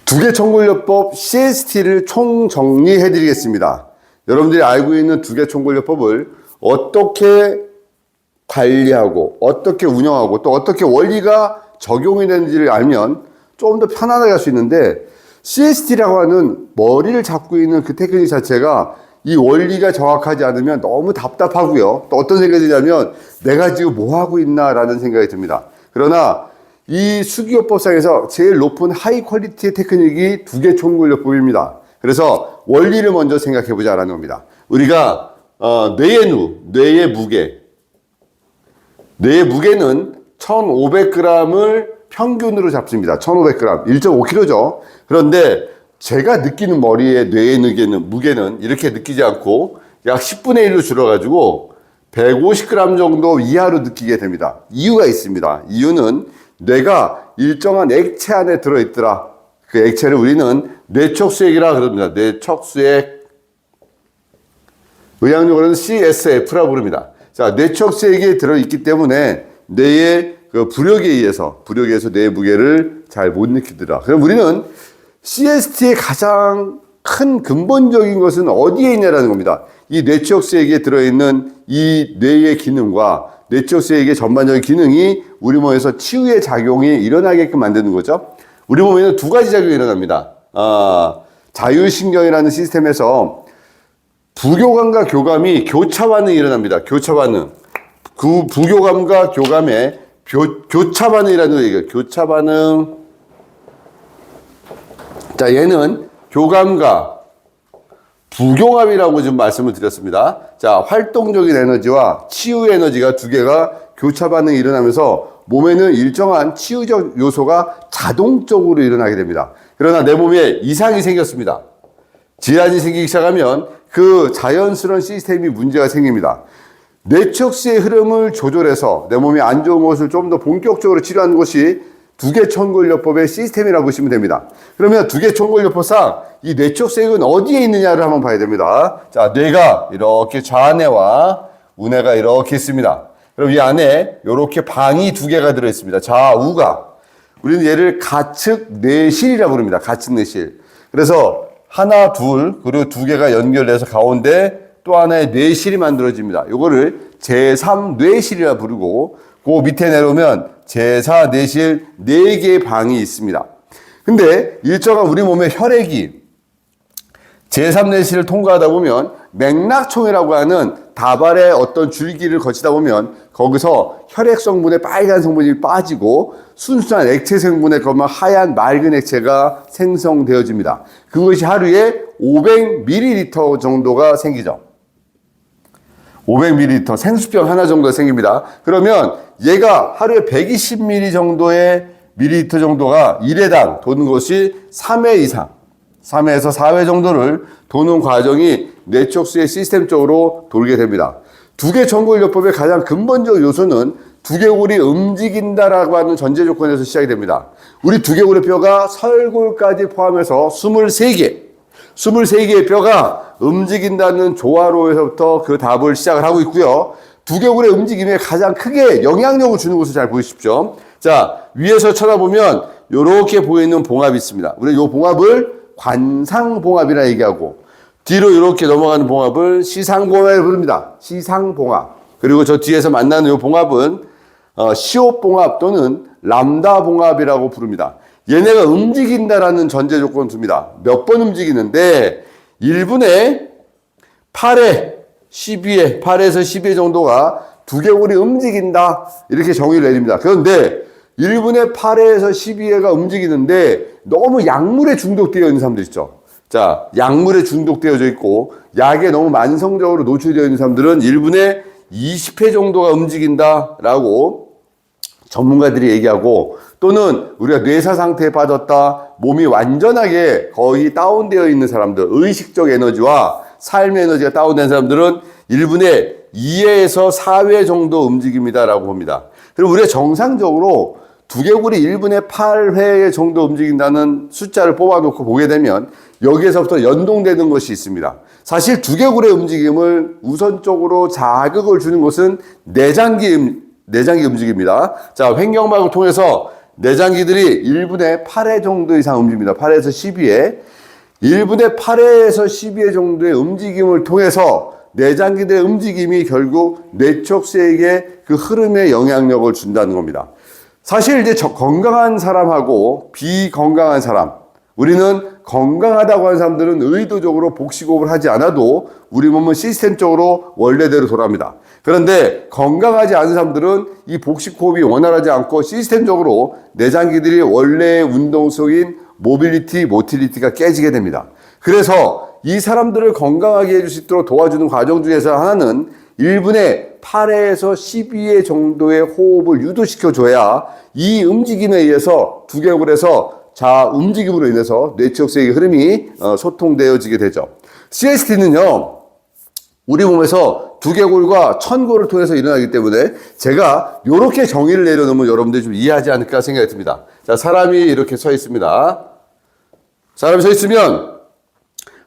두개총괄요법 CST를 총정리해 드리겠습니다. 여러분들이 알고 있는 두개총괄요법을 어떻게 관리하고 어떻게 운영하고 또 어떻게 원리가 적용이 되는지를 알면 좀 더 편안하게 할 수 있는데, CST라고 하는 머리를 잡고 있는 그 테크닉 자체가 이 원리가 정확하지 않으면 너무 답답하고요. 또 어떤 생각이 드냐면 내가 지금 뭐 하고 있나 라는 생각이 듭니다. 그러나 이 수기요법상에서 제일 높은 하이 퀄리티의 테크닉이 두개총괄요법입니다. 그래서 원리를 먼저 생각해 보자라는 겁니다. 우리가 뇌의 무게는 1500g을 평균으로 잡습니다. 1500g, 1.5kg죠. 그런데 제가 느끼는 뇌의 무게는 이렇게 느끼지 않고 약 10분의 1로 줄어가지고 150g 정도 이하로 느끼게 됩니다. 이유가 있습니다. 이유는 뇌가 일정한 액체 안에 들어있더라. 그 액체를 우리는 뇌척수액이라 그럽니다. 뇌척수액. 의학용어로는 CSF라고 부릅니다. 자, 뇌척수액이 들어있기 때문에 뇌의 그 부력에 의해서 뇌의 무게를 잘 못 느끼더라. 그럼 우리는 CST의 가장 큰 근본적인 것은 어디에 있냐라는 겁니다. 이 뇌척수액에 들어있는 이 뇌의 기능과 뇌척수액의 전반적인 기능이 우리 몸에서 치유의 작용이 일어나게끔 만드는 거죠. 우리 몸에는 두 가지 작용이 일어납니다. 자율신경이라는 시스템에서 부교감과 교감이 교차 반응이 일어납니다. 교차 반응. 그 부교감과 교감의 교차 반응이라는 얘기예요. 교차 반응. 자, 얘는 교감과 부교감이라고 지금 말씀을 드렸습니다. 자, 활동적인 에너지와 치유 에너지가 두 개가 교차 반응이 일어나면서 몸에는 일정한 치유적 요소가 자동적으로 일어나게 됩니다. 그러나 내 몸에 이상이 생겼습니다. 질환이 생기기 시작하면 그 자연스러운 시스템이 문제가 생깁니다. 뇌척수의 흐름을 조절해서 내 몸에 안 좋은 것을 좀 더 본격적으로 치료하는 것이 두개총괄요법의 시스템이라고 보시면 됩니다. 그러면 두개총괄요법상 이 뇌척수액은 어디에 있느냐를 한번 봐야 됩니다. 자, 뇌가 이렇게 좌뇌와 우뇌가 이렇게 있습니다. 그럼 이 안에 이렇게 방이 두 개가 들어있습니다. 좌우가. 우리는 얘를 가측 뇌실이라고 부릅니다. 가측 뇌실. 그래서 하나, 둘, 그리고 두 개가 연결돼서 가운데 또 하나의 뇌실이 만들어집니다. 이거를 제3뇌실이라 부르고, 그 밑에 내려오면 제4뇌실 4개의 방이 있습니다. 근데 일정한 우리 몸의 혈액이 제3뇌실을 통과하다 보면 맥락총이라고 하는 다발의 어떤 줄기를 거치다 보면 거기서 혈액 성분의 빨간 성분이 빠지고 순수한 액체 성분의 것만 하얀 맑은 액체가 생성되어집니다. 그것이 하루에 500ml 정도가 생기죠. 500ml, 생수병 하나 정도가 생깁니다. 그러면 얘가 하루에 120ml 정도의 밀리리터 정도가 1회당 도는 것이 3회 이상, 3회에서 4회 정도를 도는 과정이 뇌척수의 시스템적으로 돌게 됩니다. 두개총괄요법의 가장 근본적 요소는 두개골이 움직인다라고 하는 전제 조건에서 시작이 됩니다. 우리 두개골의 뼈가 설골까지 포함해서 23개의 뼈가 움직인다는 조화로에서부터 그 답을 시작을 하고 있고요. 두개골의 움직임에 가장 크게 영향력을 주는 것을 잘 보십시오. 자, 위에서 쳐다보면 이렇게 보이는 봉합이 있습니다. 우리는 이 봉합을 관상봉합이라 얘기하고, 뒤로 이렇게 넘어가는 봉합을 시상봉합이라고 부릅니다. 시상봉합. 그리고 저 뒤에서 만나는 이 봉합은 시옷봉합 또는 람다봉합이라고 부릅니다. 얘네가 움직인다라는 전제 조건을 둡니다. 몇 번 움직이는데 1분에 8회, 12회, 8에서 12회 정도가 두개골이 움직인다. 이렇게 정의를 내립니다. 그런데 1분에 8회에서 12회가 움직이는데 너무 약물에 중독되어 있는 사람들 있죠. 자, 약물에 중독되어져 있고 약에 너무 만성적으로 노출되어 있는 사람들은 1분에 20회 정도가 움직인다라고 전문가들이 얘기하고, 또는 우리가 뇌사 상태에 빠졌다, 몸이 완전하게 거의 다운되어 있는 사람들, 의식적 에너지와 삶의 에너지가 다운된 사람들은 1분에 2회에서 4회 정도 움직입니다라고 봅니다. 그리고 우리가 정상적으로 두개골이 1분에 8회 정도 움직인다는 숫자를 뽑아놓고 보게 되면 여기에서부터 연동되는 것이 있습니다. 사실 두개골의 움직임을 우선적으로 자극을 주는 것은 내장기 움직입니다. 자, 횡격막을 통해서 내장기들이 1분에 8회 정도 이상 움직입니다. 8에서 12회. 1분에 8회에서 12회 정도의 움직임을 통해서 내장기들의 움직임이 결국 뇌척수에게 그 흐름에 영향력을 준다는 겁니다. 사실 이제 건강한 사람하고 비건강한 사람, 우리는 건강하다고 하는 사람들은 의도적으로 복식호흡을 하지 않아도 우리 몸은 시스템적으로 원래대로 돌아갑니다. 그런데 건강하지 않은 사람들은 이 복식호흡이 원활하지 않고 시스템적으로 내장기들이 원래의 운동성인 모빌리티, 모틸리티가 깨지게 됩니다. 그래서 이 사람들을 건강하게 해줄 수 있도록 도와주는 과정 중에서 하나는 1분에 8회에서 12회 정도의 호흡을 유도시켜줘야 이 움직임에 의해서 두개골에서 자 움직임으로 인해서 뇌척수의 흐름이 소통되어지게 되죠. CST는요, 우리 몸에서 두개골과 천골을 통해서 일어나기 때문에 제가 이렇게 정의를 내려놓으면 여러분들이 좀 이해하지 않을까 생각이 듭니다. 자, 사람이 이렇게 서 있습니다. 사람이 서 있으면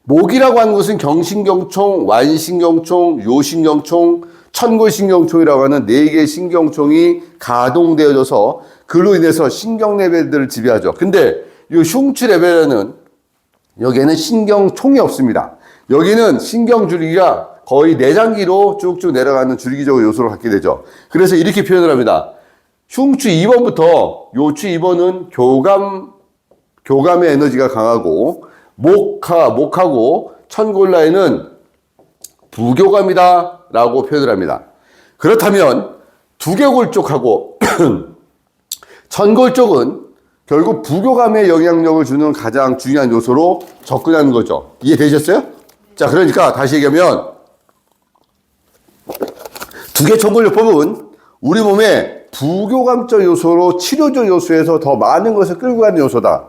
목이라고 하는 것은 경신경총, 완신경총, 요신경총, 천골신경총이라고 하는 4개의 신경총이 가동되어져서 그로 인해서 신경 레벨들을 지배하죠. 근데 이 흉추 레벨에는 여기에는 신경총이 없습니다. 여기는 신경줄기가 거의 내장기로 쭉쭉 내려가는 줄기적인 요소를 갖게 되죠. 그래서 이렇게 표현을 합니다. 흉추 2번부터 요추 2번은 교감의 에너지가 강하고 목하고 천골라인은 부교감이다 라고 표현을 합니다. 그렇다면 두개골 쪽하고 천골 쪽은 결국 부교감에 영향력을 주는 가장 중요한 요소로 접근하는 거죠. 이해되셨어요? 자, 그러니까 다시 얘기하면 두개천골요법은 우리 몸의 부교감적 요소로 치료적 요소에서 더 많은 것을 끌고 가는 요소다.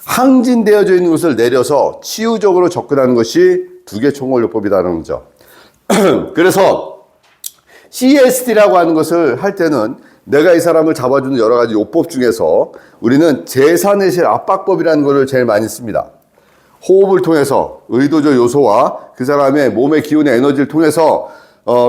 항진되어져 있는 것을 내려서 치유적으로 접근하는 것이 두개총골요법이라는 거죠. 그래서 CST라고 하는 것을 할 때는 내가 이 사람을 잡아주는 여러 가지 요법 중에서 우리는 제산내실 압박법이라는 것을 제일 많이 씁니다. 호흡을 통해서 의도적 요소와 그 사람의 몸의 기운의 에너지를 통해서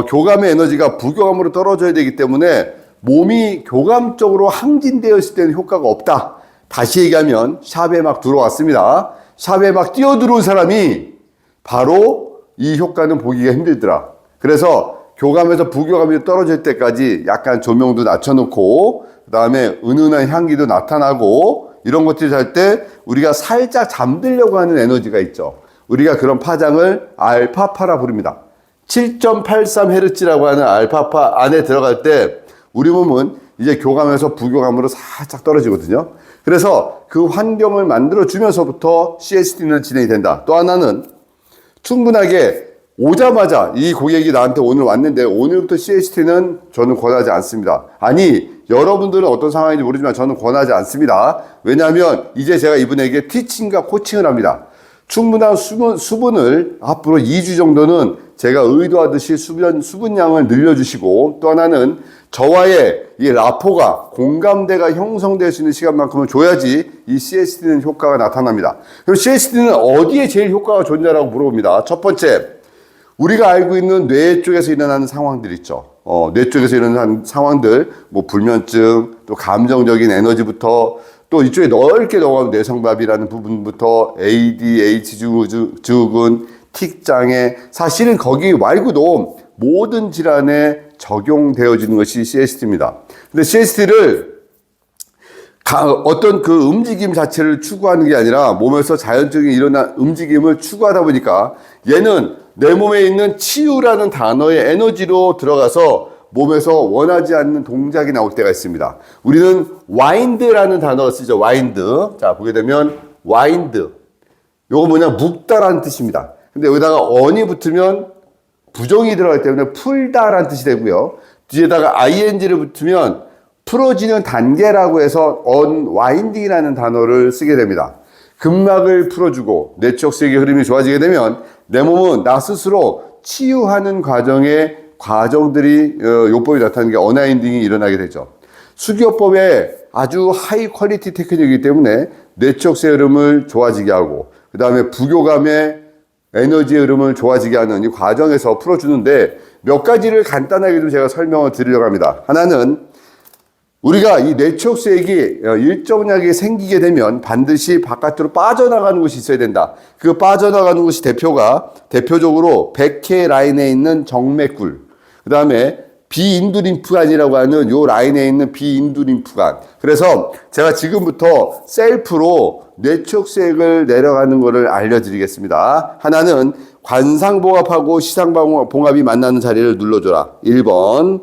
교감의 에너지가 부교감으로 떨어져야 되기 때문에 몸이 교감적으로 항진되어 있을 때는 효과가 없다. 다시 얘기하면 샵에 막 들어왔습니다. 샵에 막 뛰어들어온 사람이 바로 이 효과는 보기가 힘들더라. 그래서 교감에서 부교감이 떨어질 때까지 약간 조명도 낮춰놓고 그 다음에 은은한 향기도 나타나고 이런 것들을 할 때 우리가 살짝 잠들려고 하는 에너지가 있죠. 우리가 그런 파장을 알파파라 부릅니다. 7.83Hz라고 하는 알파파 안에 들어갈 때 우리 몸은 이제 교감에서 부교감으로 살짝 떨어지거든요. 그래서 그 환경을 만들어주면서부터 CST는 진행이 된다. 또 하나는 충분하게 오자마자 이 고객이 나한테 오늘 왔는데 오늘부터 CST는 저는 권하지 않습니다. 아니, 여러분들은 어떤 상황인지 모르지만 저는 권하지 않습니다. 왜냐하면 이제 제가 이분에게 티칭과 코칭을 합니다. 충분한 수분을 앞으로 2주 정도는 제가 의도하듯이 수분량을 늘려주시고 또 하나는 저와의 이 라포가 공감대가 형성될 수 있는 시간만큼을 줘야지 이 CST는 효과가 나타납니다. 그럼 CST는 어디에 제일 효과가 좋냐라고 물어봅니다. 첫 번째, 우리가 알고 있는 뇌 쪽에서 일어나는 상황들 있죠. 뇌 쪽에서 일어나는 상황들, 뭐 불면증, 또 감정적인 에너지부터 또 이쪽에 넓게 넘어가면 뇌성밥이라는 부분부터 ADH 증후군, 틱장애, 사실은 거기 말고도 모든 질환에 적용되어지는 것이 CST입니다. 근데 CST를 어떤 그 움직임 자체를 추구하는 게 아니라 몸에서 자연적인 일어난 움직임을 추구하다 보니까 얘는 내 몸에 있는 치유라는 단어의 에너지로 들어가서 몸에서 원하지 않는 동작이 나올 때가 있습니다. 우리는 와인드라는 단어를 쓰죠. 와인드. 자, 보게 되면 와인드. 요거 뭐냐? 묶다라는 뜻입니다. 근데 여기다가 on이 붙으면 부정이 들어가기 때문에 풀다라는 뜻이 되고요. 뒤에다가 ing를 붙으면 풀어지는 단계라고 해서 unwinding이라는 단어를 쓰게 됩니다. 근막을 풀어주고 뇌척수의 흐름이 좋아지게 되면 내 몸은 나 스스로 치유하는 과정들이 요법이 나타나는 게 언와인딩이 일어나게 되죠. 수기요법의 아주 하이 퀄리티 테크닉이기 때문에 뇌척수의 흐름을 좋아지게 하고 그 다음에 부교감의 에너지의 흐름을 좋아지게 하는 이 과정에서 풀어주는데 몇 가지를 간단하게 좀 제가 설명을 드리려고 합니다. 하나는 우리가 이 뇌촉색이 일정량이 생기게 되면 반드시 바깥으로 빠져나가는 곳이 있어야 된다. 그 빠져나가는 곳이 대표적으로 백회 라인에 있는 정맥굴, 그 다음에 비인두림프관이라고 하는 요 라인에 있는 비인두림프관. 그래서 제가 지금부터 셀프로 뇌촉색을 내려가는 것을 알려드리겠습니다. 하나는 관상봉합하고 시상봉합이 만나는 자리를 눌러줘라. 1번.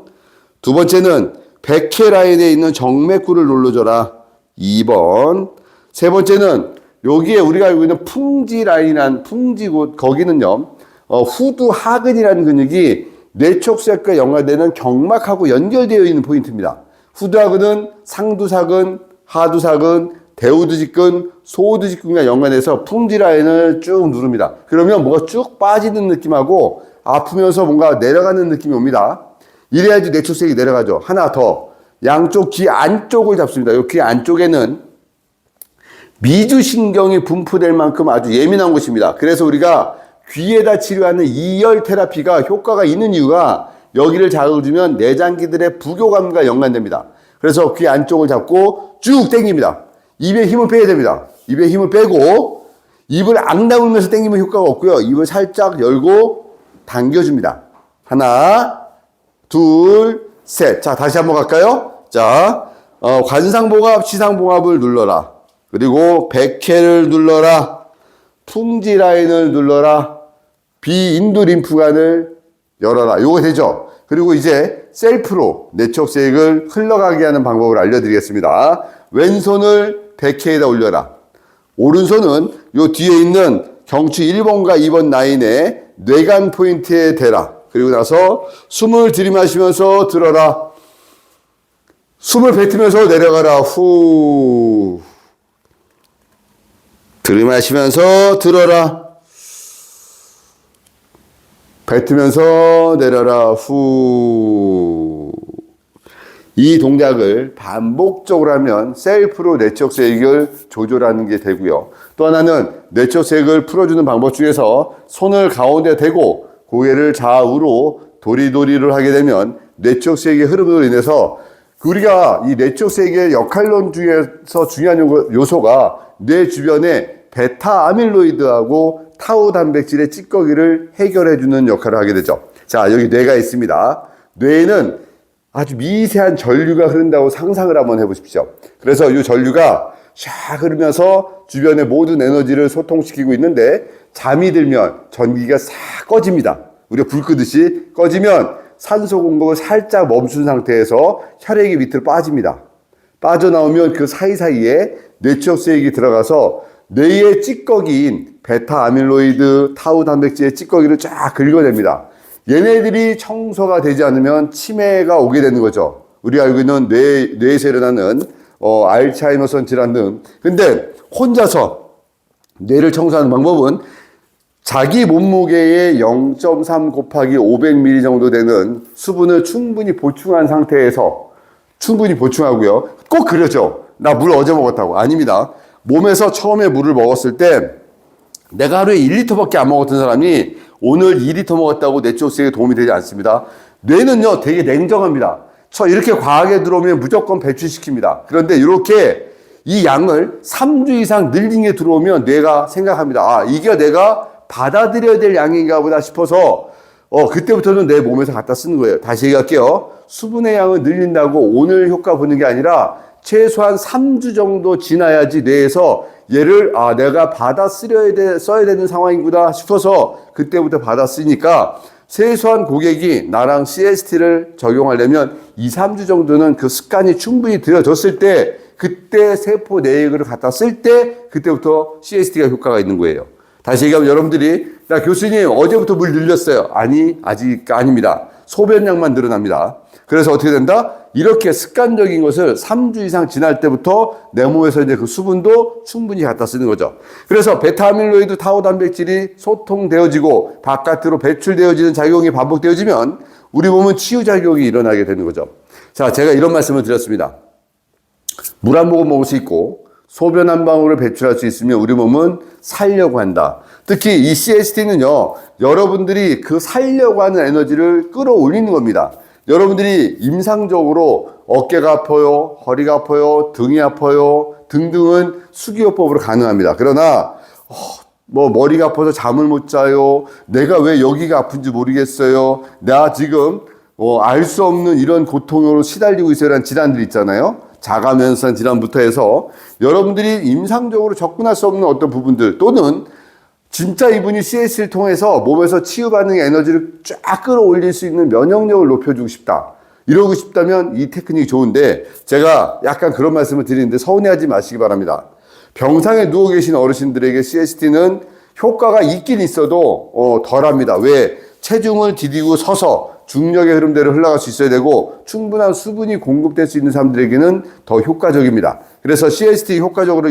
두 번째는 백회 라인에 있는 정맥굴을 눌러줘라. 2번. 세 번째는 여기에 우리가 알고 있는 풍지 라인이란 풍지곳, 거기는요, 후두 하근이라는 근육이 뇌촉색과 연관되는 경막하고 연결되어 있는 포인트입니다. 후두하근은 상두사근, 하두사근, 대우두직근, 소우두직근과 연관해서 풍지 라인을 쭉 누릅니다. 그러면 뭐가 쭉 빠지는 느낌하고 아프면서 뭔가 내려가는 느낌이 옵니다. 이래야지 뇌촉색이 내려가죠. 하나 더. 양쪽 귀 안쪽을 잡습니다. 이 귀 안쪽에는 미주신경이 분포될 만큼 아주 예민한 곳입니다. 그래서 우리가 귀에다 치료하는 이열 테라피가 효과가 있는 이유가 여기를 자극을 주면 내장기들의 부교감과 연관됩니다. 그래서 귀 안쪽을 잡고 쭉 당깁니다. 입에 힘을 빼야 됩니다. 입에 힘을 빼고 입을 앙 다물면서 당기면 효과가 없고요. 입을 살짝 열고 당겨줍니다. 하나, 둘, 셋. 자, 다시 한번 갈까요? 자, 관상봉합, 시상봉합을 눌러라. 그리고 백회를 눌러라. 풍지 라인을 눌러라. 비인두 림프관을 열어라. 요거 되죠? 그리고 이제 셀프로 뇌촉색을 흘러가게 하는 방법을 알려드리겠습니다. 왼손을 백회에다 올려라. 오른손은 요 뒤에 있는 경추 1번과 2번 라인에 뇌관 포인트에 대라. 그리고 나서 숨을 들이마시면서 들어라. 숨을 뱉으면서 내려가라. 후. 들이마시면서 들어라. 뱉으면서 내려라. 후. 이 동작을 반복적으로 하면 셀프로 뇌촉색을 조절하는 게 되고요. 또 하나는 뇌촉색을 풀어주는 방법 중에서 손을 가운데 대고 고개를 좌우로 도리도리를 하게 되면 뇌촉색의 흐름으로 인해서 우리가 이 뇌촉색의 역할론 중에서 중요한 요소가 뇌 주변에 베타 아밀로이드하고 타우 단백질의 찌꺼기를 해결해주는 역할을 하게 되죠. 자, 여기 뇌가 있습니다. 뇌에는 아주 미세한 전류가 흐른다고 상상을 한번 해보십시오. 그래서 이 전류가 샥 흐르면서 주변의 모든 에너지를 소통시키고 있는데 잠이 들면 전기가 싹 꺼집니다. 우리가 불 끄듯이 꺼지면 산소 공급을 살짝 멈춘 상태에서 혈액이 밑으로 빠집니다. 빠져나오면 그 사이사이에 뇌촉색이 들어가서 뇌의 찌꺼기인 베타 아밀로이드, 타우 단백질의 찌꺼기를 쫙 긁어냅니다. 얘네들이 청소가 되지 않으면 치매가 오게 되는 거죠. 우리가 알고 있는 뇌에서 일어나는 알츠하이머성 질환 등. 근데 혼자서 뇌를 청소하는 방법은 자기 몸무게의 0.3 곱하기 500ml 정도 되는 수분을 충분히 보충한 상태에서 충분히 보충하고요. 꼭 그러죠. 나 물 어제 먹었다고. 아닙니다. 몸에서 처음에 물을 먹었을 때 내가 하루에 1리터밖에 안 먹었던 사람이 오늘 2리터 먹었다고 뇌촉색에 도움이 되지 않습니다. 뇌는요 되게 냉정합니다. 이렇게 과하게 들어오면 무조건 배출시킵니다. 그런데 이렇게 이 양을 3주 이상 늘린 게 들어오면 뇌가 생각합니다. 아, 이게 내가 받아들여야 될 양인가 보다 싶어서 그때부터는 내 몸에서 갖다 쓰는 거예요. 다시 얘기할게요. 수분의 양을 늘린다고 오늘 효과 보는 게 아니라 최소한 3주 정도 지나야지 뇌에서 얘를 내가 써야 되는 상황이구나 싶어서 그때부터 받아 쓰니까 세수한 고객이 나랑 CST를 적용하려면 2, 3주 정도는 그 습관이 충분히 들여졌을 때 그때 세포 내액을 갖다 쓸 때 그때부터 CST가 효과가 있는 거예요. 다시 얘기하면 여러분들이 야 교수님 어제부터 물 늘렸어요. 아니 아직 아닙니다. 소변량만 늘어납니다. 그래서 어떻게 된다? 이렇게 습관적인 것을 3주 이상 지날 때부터 내 몸에서 이제 그 수분도 충분히 갖다 쓰는 거죠. 그래서 베타아밀로이드 타우 단백질이 소통되어지고 바깥으로 배출되어지는 작용이 반복되어지면 우리 몸은 치유작용이 일어나게 되는 거죠. 자, 제가 이런 말씀을 드렸습니다. 물 한 모금 먹을 수 있고 소변 한 방울을 배출할 수 있으면 우리 몸은 살려고 한다. 특히 이 CST는요, 여러분들이 그 살려고 하는 에너지를 끌어올리는 겁니다. 여러분들이 임상적으로 어깨가 아파요, 허리가 아파요, 등이 아파요 등등은 수기요법으로 가능합니다. 그러나 뭐 머리가 아파서 잠을 못 자요, 내가 왜 여기가 아픈지 모르겠어요, 나 지금 알 수 없는 이런 고통으로 시달리고 있어요 라는 질환들 있잖아요. 자가면상 질환부터 해서 여러분들이 임상적으로 접근할 수 없는 어떤 부분들, 또는 진짜 이분이 CS를 통해서 몸에서 치유 반응의 에너지를 쫙 끌어올릴 수 있는 면역력을 높여주고 싶다, 이러고 싶다면 이 테크닉이 좋은데, 제가 약간 그런 말씀을 드리는데 서운해하지 마시기 바랍니다. 병상에 누워 계신 어르신들에게 CST는 효과가 있긴 있어도 덜합니다. 왜? 체중을 디디고 서서 중력의 흐름대로 흘러갈 수 있어야 되고, 충분한 수분이 공급될 수 있는 사람들에게는 더 효과적입니다. 그래서 CST 효과적으로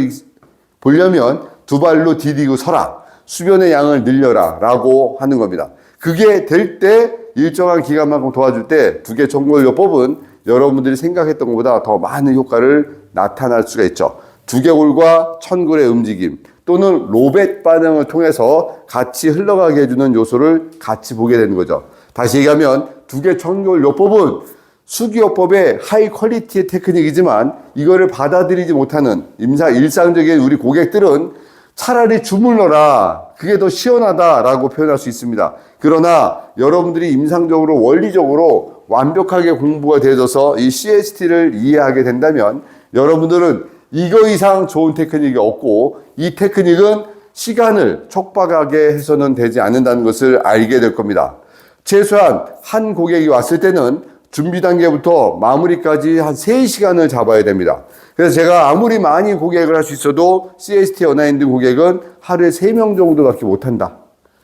보려면 두 발로 디디고 서라, 수변의 양을 늘려라 라고 하는 겁니다. 그게 될 때 일정한 기간만큼 도와줄 때 두개 천골요법은 여러분들이 생각했던 것보다 더 많은 효과를 나타날 수가 있죠. 두개골과 천골의 움직임, 또는 로벳 반응을 통해서 같이 흘러가게 해주는 요소를 같이 보게 되는 거죠. 다시 얘기하면 두개 천골요법은 수기요법의 하이 퀄리티의 테크닉이지만, 이거를 받아들이지 못하는 일상적인 우리 고객들은 차라리 주물러라, 그게 더 시원하다라고 표현할 수 있습니다. 그러나 여러분들이 임상적으로 원리적으로 완벽하게 공부가 되어져서 이 CST를 이해하게 된다면, 여러분들은 이거 이상 좋은 테크닉이 없고, 이 테크닉은 시간을 촉박하게 해서는 되지 않는다는 것을 알게 될 겁니다. 최소한 한 고객이 왔을 때는 준비 단계부터 마무리까지 한 3시간을 잡아야 됩니다. 그래서 제가 아무리 많이 고객을 할 수 있어도 CST 어나인드 고객은 하루에 3명 정도밖에 못한다.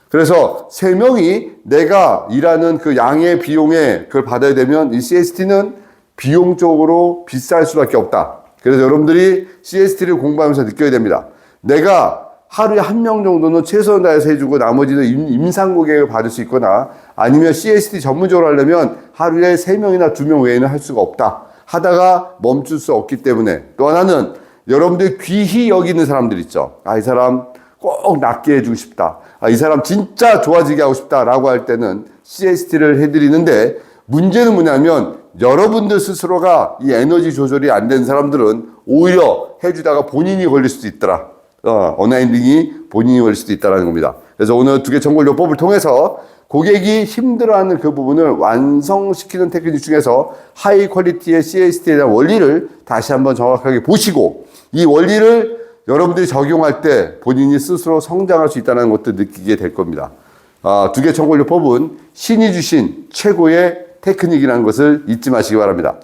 그래서 3명이 내가 일하는 그 양의 비용에 그걸 받아야 되면 이 CST는 비용적으로 비쌀 수밖에 없다. 그래서 여러분들이 CST를 공부하면서 느껴야 됩니다. 내가 하루에 1명 정도는 최선을 다해서 해주고 나머지는 임상 고객을 받을 수 있거나, 아니면 CST 전문적으로 하려면 하루에 3명이나 2명 외에는 할 수가 없다. 하다가 멈출 수 없기 때문에. 또 하나는 여러분들 귀히 여기는 사람들 있죠. 이 사람 꼭 낫게 해주고 싶다, 이 사람 진짜 좋아지게 하고 싶다라고 할 때는 CST를 해드리는데, 문제는 뭐냐면 여러분들 스스로가 이 에너지 조절이 안 된 사람들은 오히려 해주다가 본인이 걸릴 수도 있더라. 어나인딩이 본인이 걸릴 수도 있다는 겁니다. 그래서 오늘 두개 천골요법을 통해서 고객이 힘들어하는 그 부분을 완성시키는 테크닉 중에서 하이 퀄리티의 CST에 대한 원리를 다시 한번 정확하게 보시고, 이 원리를 여러분들이 적용할 때 본인이 스스로 성장할 수 있다는 것도 느끼게 될 겁니다. 두개 천골요법은 신이 주신 최고의 테크닉이라는 것을 잊지 마시기 바랍니다.